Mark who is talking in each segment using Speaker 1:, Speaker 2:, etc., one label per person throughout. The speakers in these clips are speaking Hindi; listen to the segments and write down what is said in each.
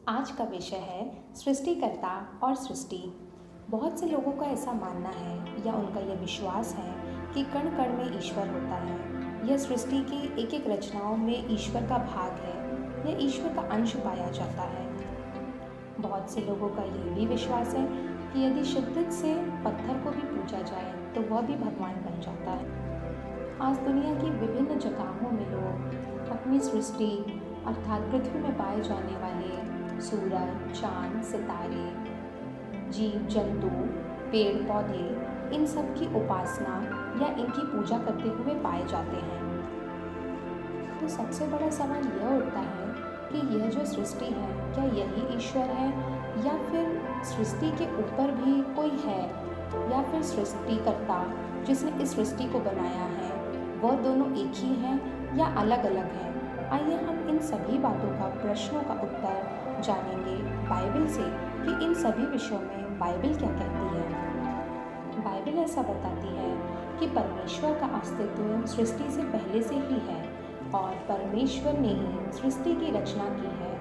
Speaker 1: आज का विषय है सृष्टिकर्ता और सृष्टि। बहुत से लोगों का ऐसा मानना है या उनका यह विश्वास है कि कण कण में ईश्वर होता है। यह सृष्टि की एक एक रचनाओं में ईश्वर का भाग है, यह ईश्वर का अंश पाया जाता है। बहुत से लोगों का यह भी विश्वास है कि यदि शिद्दत से पत्थर को भी पूजा जाए तो वह भी भगवान बन जाता है। आज दुनिया की विभिन्न जगहों में लोग अपनी सृष्टि अर्थात पृथ्वी में पाए जाने वाले सूरज, चांद, सितारे, जीव जंतु, पेड़ पौधे, इन सब की उपासना या इनकी पूजा करते हुए पाए जाते हैं। तो सबसे बड़ा सवाल यह उठता है कि यह जो सृष्टि है, क्या यही ईश्वर है या फिर सृष्टि के ऊपर भी कोई है, या फिर सृष्टिकर्ता जिसने इस सृष्टि को बनाया है वह दोनों एक ही हैं या अलग अलग हैं। आइए हम इन सभी बातों का, प्रश्नों का उत्तर जानेंगे बाइबल से कि इन सभी विषयों में बाइबल क्या कहती है। बाइबल ऐसा बताती है कि परमेश्वर का अस्तित्व सृष्टि से पहले से ही है और परमेश्वर ने ही सृष्टि की रचना की है।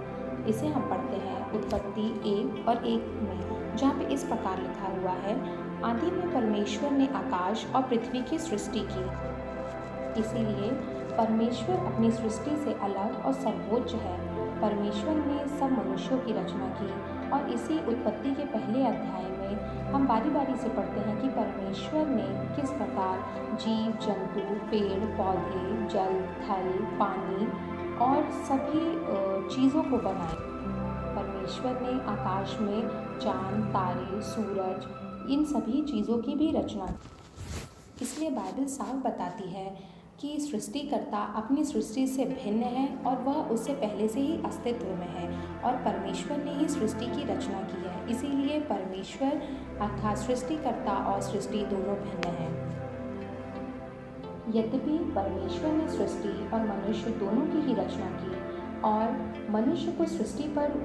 Speaker 1: इसे हम पढ़ते हैं उत्पत्ति 1:1 में, जहाँ पे इस प्रकार लिखा हुआ है, आदि में परमेश्वर ने आकाश और पृथ्वी की सृष्टि की। इसीलिए परमेश्वर अपनी सृष्टि से अलग और सर्वोच्च है। परमेश्वर ने सब मनुष्यों की रचना की और इसी उत्पत्ति के पहले अध्याय में हम बारी बारी से पढ़ते हैं कि परमेश्वर ने किस प्रकार जीव जंतु, पेड़ पौधे, जल, थल, पानी और सभी चीज़ों को बनाया। परमेश्वर ने आकाश में चांद, तारे, सूरज, इन सभी चीज़ों की भी रचना की। इसलिए बाइबल साफ बताती है कि सृष्टिकर्ता अपनी सृष्टि से भिन्न है और वह उससे पहले से ही अस्तित्व में है और परमेश्वर ने ही सृष्टि की रचना की है। इसीलिए परमेश्वर अर्थात सृष्टिकर्ता और सृष्टि दोनों भिन्न हैं। यद्यपि परमेश्वर ने सृष्टि और मनुष्य दोनों की ही रचना की और मनुष्य को सृष्टि पर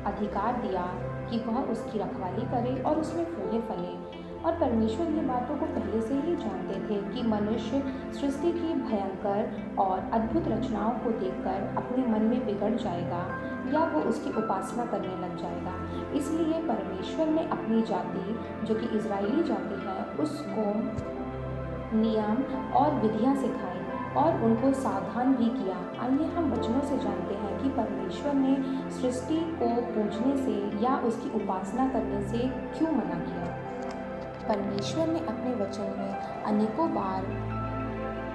Speaker 1: अधिकार दिया कि वह उसकी रखवाली करे और उसमें फूले फले, और परमेश्वर ये बातों को पहले से ही जानते थे कि मनुष्य सृष्टि की भयंकर और अद्भुत रचनाओं को देखकर अपने मन में बिगड़ जाएगा या वो उसकी उपासना करने लग जाएगा। इसलिए परमेश्वर ने अपनी जाति, जो कि इजरायली जाति है, उसको नियम और विधियां सिखाई और उनको सावधान भी किया। आइए हम वचनों से जानते हैं कि परमेश्वर ने सृष्टि को पूजने से या उसकी उपासना करने से क्यों मना किया। परमेश्वर ने अपने वचन में अनेकों बार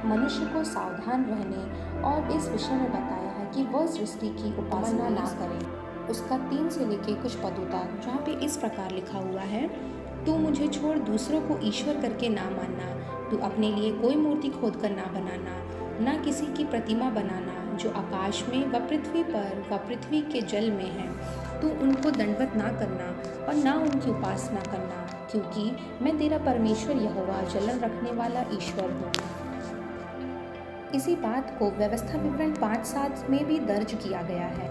Speaker 1: मनुष्य को सावधान रहने और इस विषय में बताया है कि वह सृष्टि की उपासना ना करे। उसका 3 से लेके कुछ पदों तक, जहाँ पे इस प्रकार लिखा हुआ है, तू मुझे छोड़ दूसरों को ईश्वर करके ना मानना, तू अपने लिए कोई मूर्ति खोद कर ना बनाना, ना किसी की प्रतिमा बनाना जो आकाश में व पृथ्वी पर व पृथ्वी के जल में है। तू उनको दंडवत ना करना और ना उनकी उपासना करना, क्योंकि मैं तेरा परमेश्वर यहोवा जलन रखने वाला ईश्वर हूँ। इसी बात को व्यवस्था विवरण 5:7 में भी दर्ज किया गया है।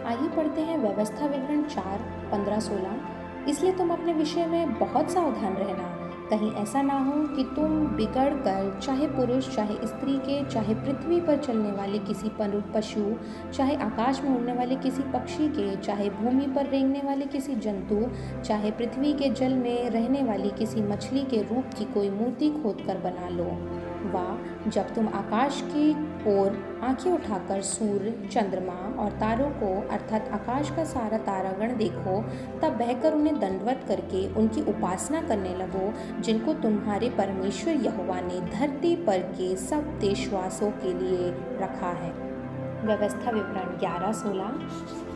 Speaker 1: आइए पढ़ते हैं व्यवस्था विवरण 4:15-16। इसलिए तुम अपने विषय में बहुत सावधान रहना, कहीं ऐसा ना हो कि तुम बिगड़ कर चाहे पुरुष चाहे स्त्री के, चाहे पृथ्वी पर चलने वाले किसी पशु, चाहे आकाश में उड़ने वाले किसी पक्षी के, चाहे भूमि पर रेंगने वाले किसी जंतु, चाहे पृथ्वी के जल में रहने वाली किसी मछली के रूप की कोई मूर्ति खोद कर बना लो। वाह, जब तुम आकाश की ओर आंखें उठाकर सूर्य, चंद्रमा और तारों को अर्थात आकाश का सारा तारागण देखो, तब बहकर उन्हें दंडवत करके उनकी उपासना करने लगो, जिनको तुम्हारे परमेश्वर यहोवा ने धरती पर के सब देशवासियों के लिए रखा है। व्यवस्था विवरण 11:16।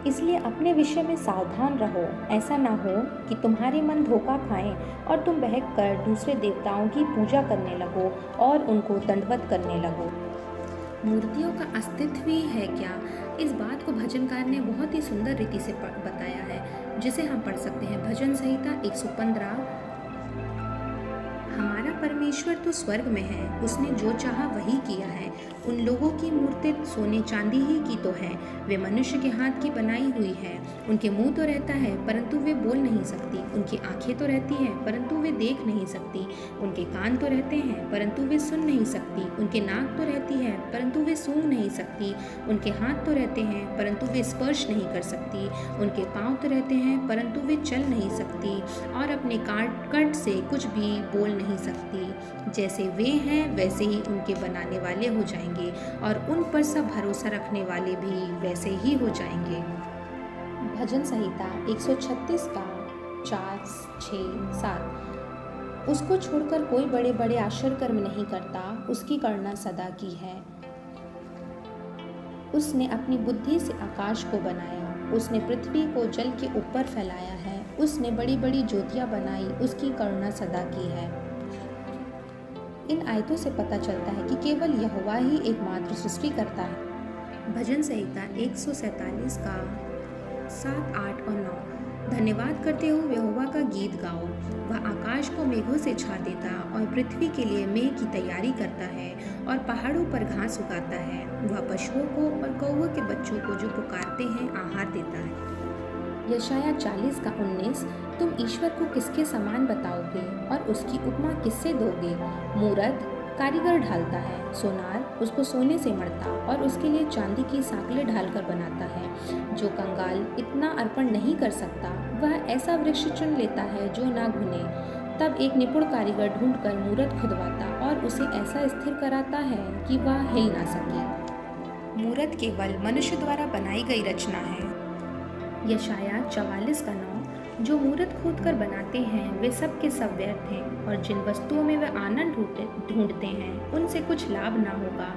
Speaker 1: इसलिए अपने विषय में सावधान रहो, ऐसा ना हो कि तुम्हारे मन धोखा खाएं और तुम बहक कर दूसरे देवताओं की पूजा करने लगो और उनको दंडवत करने लगो। मूर्तियों का अस्तित्व ही है क्या, इस बात को भजनकार ने बहुत ही सुंदर रीति से बताया है, जिसे हम पढ़ सकते हैं भजन संहिता 115। हमारा परमेश्वर तो स्वर्ग में है, उसने जो चाहा वही किया है। उन लोगों की मूर्ति सोने चांदी ही की तो है, वे मनुष्य के हाथ की बनाई हुई है। उनके मुंह तो रहता है परंतु वे बोल नहीं सकती, उनकी आंखें तो रहती हैं परंतु वे देख नहीं सकती, उनके कान तो रहते हैं परंतु वे सुन नहीं सकती, उनके नाक तो रहती है परंतु वे सूंघ नहीं सकती, उनके हाथ तो रहते हैं परंतु वे स्पर्श नहीं कर सकती, उनके पाँव तो रहते हैं परंतु वे चल नहीं सकती और अपने कट से कुछ भी बोल नहीं सकती। जैसे वे हैं वैसे ही उनके बनाने वाले हो जाएंगे और उन पर सब भरोसा रखने वाले भी वैसे ही हो जाएंगे। भजन संहिता 136 का 4, 6, 7। उसको छोड़कर कोई बड़े बड़े आश्चर्य कर्म नहीं करता, उसकी करुणा सदा की है। उसने अपनी बुद्धि से आकाश को बनाया, उसने पृथ्वी को जल के ऊपर फैलाया है, उसने बड़ी बड़ी ज्योतियां बनाई, उसकी करुणा सदा की है। इन आयतों से पता चलता है कि केवल यहोवा ही एकमात्र सृष्टि करता है। भजन संहिता 147 का 7, 8 और 9। धन्यवाद करते हो यहोवा का गीत गाओ, वह आकाश को मेघों से छा देता और पृथ्वी के लिए मेघ की तैयारी करता है और पहाड़ों पर घास उगाता है। वह पशुओं को और कौवों के बच्चों को जो पुकारते हैं आहार देता है। यशाया 40 का 19। तुम ईश्वर को किसके समान बताओगे और उसकी उपमा किससे दोगे? मूरत कारीगर ढालता है, सोनार उसको सोने से मढ़ता और उसके लिए चांदी की साँकलें ढालकर बनाता है। जो कंगाल इतना अर्पण नहीं कर सकता, वह ऐसा वृक्ष चुन लेता है जो ना घुने। तब एक निपुण कारीगर ढूंढकर मूरत खुदवाता और उसे ऐसा स्थिर कराता है कि वह हिल ना सके। मूरत केवल मनुष्य द्वारा बनाई गई रचना है। यशाया 44 का 9। जो मूरत खोद कर बनाते हैं वे सब के सब व्यर्थ हैं और जिन वस्तुओं में वे आनंद ढूंढते हैं उनसे कुछ लाभ ना होगा।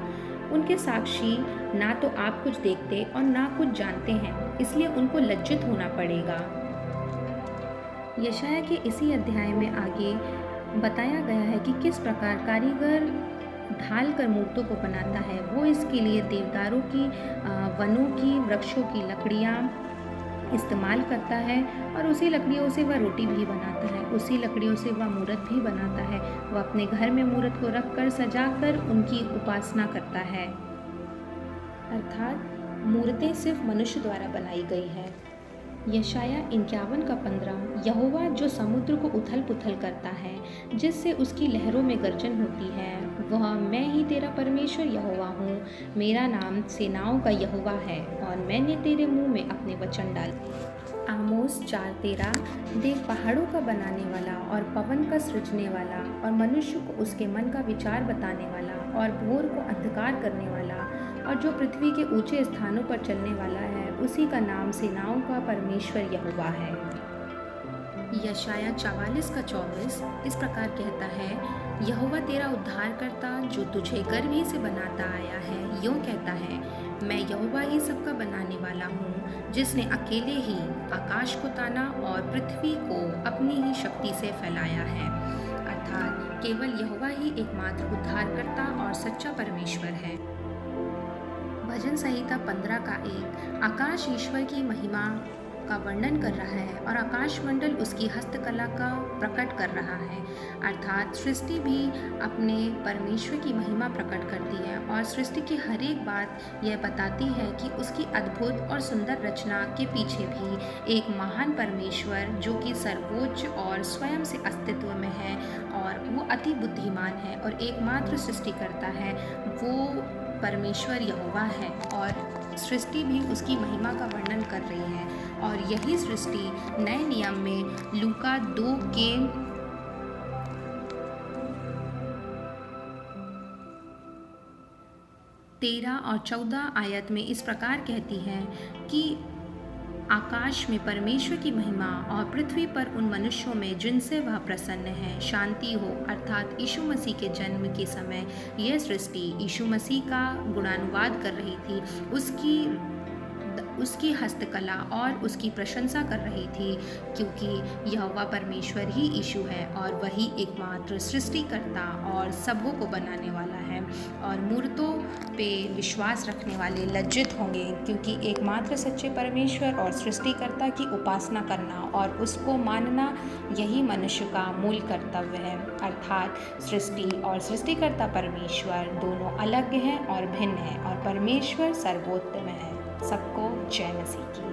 Speaker 1: उनके साक्षी ना तो आप कुछ देखते और ना कुछ जानते हैं, इसलिए उनको लज्जित होना पड़ेगा। यशाया के इसी अध्याय में आगे बताया गया है कि किस प्रकार कारीगर ढाल कर मूर्तों को बनाता है। वो इसके लिए देवदारों की, वनों की, वृक्षों की लकड़ियाँ इस्तेमाल करता है और उसी लकड़ियों से वह रोटी भी बनाता है, उसी लकड़ियों से वह मूरत भी बनाता है। वह अपने घर में मूरत को रखकर सजाकर उनकी उपासना करता है। अर्थात मूर्तें सिर्फ मनुष्य द्वारा बनाई गई है। यशाया 51 का 15। यहोवा जो समुद्र को उथल पुथल करता है, जिससे उसकी लहरों में गर्जन होती है, वह मैं ही तेरा परमेश्वर यहोवा हूँ। मेरा नाम सेनाओं का यहोवा है और मैंने तेरे मुंह में अपने वचन डाले। आमोस 4:13। देख पहाड़ों का बनाने वाला और पवन का सृजने वाला और मनुष्य को उसके मन का विचार बताने वाला और भोर को अंधकार करने वाला और जो पृथ्वी के ऊंचे स्थानों पर चलने वाला है, उसी का नाम सेनाओं का परमेश्वर यहोवा है। यशाया 44 का 24 इस प्रकार कहता है, यहोवा तेरा उद्धारकर्ता जो तुझे गर्भ ही से बनाता आया है, यूँ कहता है, मैं यहोवा ही सबका बनाने वाला हूँ, जिसने अकेले ही आकाश को ताना और पृथ्वी को अपनी ही शक्ति से फैलाया है। अर्थात केवल यहोवा ही एकमात्र उद्धारकर्ता और सच्चा परमेश्वर है। भजन संहिता 15 का 1। आकाश ईश्वर की महिमा का वर्णन कर रहा है और आकाश मंडल उसकी हस्तकला का प्रकट कर रहा है। अर्थात सृष्टि भी अपने परमेश्वर की महिमा प्रकट करती है और सृष्टि की हर एक बात यह बताती है कि उसकी अद्भुत और सुंदर रचना के पीछे भी एक महान परमेश्वर जो कि सर्वोच्च और स्वयं से अस्तित्व में है और वो अति बुद्धिमान है और एकमात्र सृष्टिकर्ता है, वो परमेश्वर यहोवा है और सृष्टि भी उसकी महिमा का वर्णन कर रही है। और यही सृष्टि नए नियम में लूका 2 के 13 और 14 आयत में इस प्रकार कहती है कि आकाश में परमेश्वर की महिमा और पृथ्वी पर उन मनुष्यों में जिनसे वह प्रसन्न है शांति हो। अर्थात यीशु मसीह के जन्म के समय यह सृष्टि यीशु मसीह का गुणानुवाद कर रही थी, उसकी उसकी हस्तकला और उसकी प्रशंसा कर रही थी, क्योंकि यहोवा परमेश्वर ही यीशु है और वही एकमात्र सृष्टिकर्ता और सबों को बनाने वाला है। और मूर्तों पे विश्वास रखने वाले लज्जित होंगे, क्योंकि एकमात्र सच्चे परमेश्वर और सृष्टिकर्ता की उपासना करना और उसको मानना यही मनुष्य का मूल कर्तव्य है। अर्थात सृष्टि और सृष्टिकर्ता परमेश्वर दोनों अलग हैं और भिन्न हैं, और परमेश्वर सर्वोत्तम है। सबको जय मसीह की।